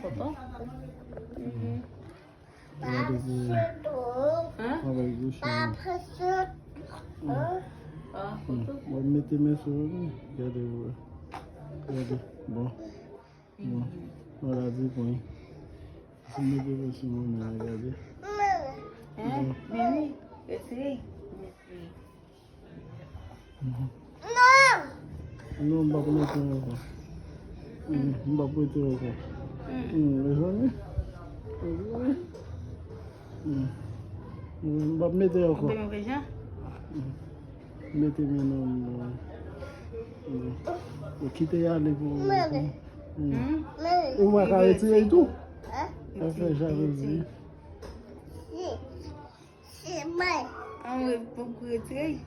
foto. Vou meter minha sogra. Cadê? Bom. Olha de põe. Se me deu esse nome, cadê? Mimi, esse aí. Não, não vai meter o rosto. Não vai meter o rosto. Não vai meter o rosto. Vamos beijar? Meter meu nome. Aqui tem ali com. Uma careta aí, tu? Vai fechar assim. Mãe. Vamos pouco esse aí.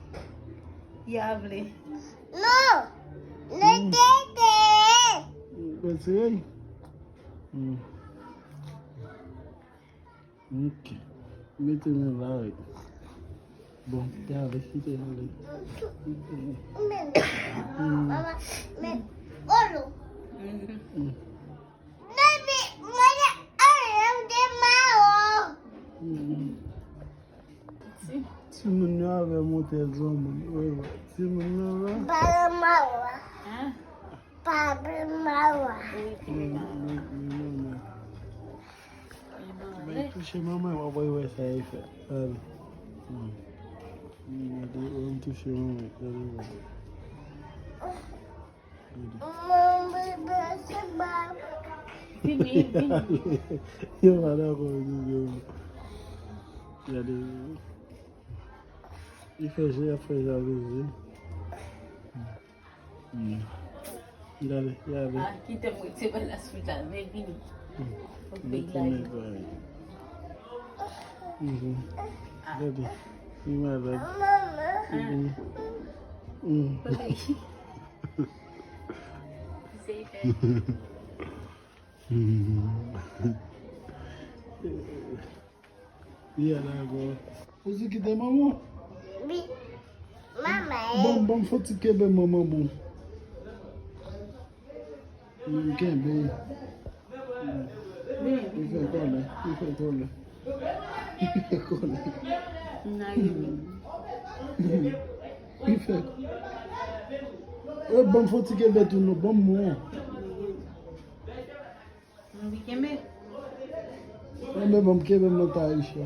E abre. Não esse aí? Ok. Mete meu lá aí. Bom, tem ali, tem ali. Olha. Se não houver muita zona, se não houver. Puxa mamãe, uma boa vai sair, sabe? Vamos puxar mamãe, Vini. Eu vou dar com ele. E fechei a vizinha. Dale. Aqui tem muito se vai na hospital, vem Vini. Dale. E mais dale. E ela agora? Você que tem mamão? Bom, fosse que bem mamão bom. Quem é bem? Isso é cola. É bom fosse que bem tu no bom mo. Não vi quem é. É bom que bem não tá isso.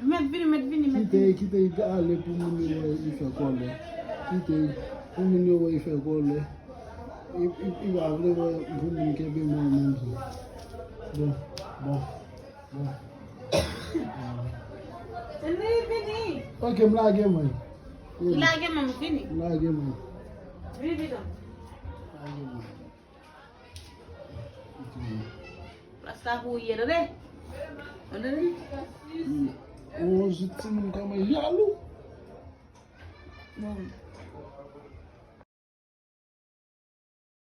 Met Vini. Kitei ale pour mon ife kole. Kitei pour mon ife kole. Il va vraiment pour mon kebe mon. Bon. Vini. Ok, mlage mãe. Lage mama Vini. Mlage mãe. Vini dong. Rasta huyer deh. Ada deh. Hoje você não tá mais jalo. Bom.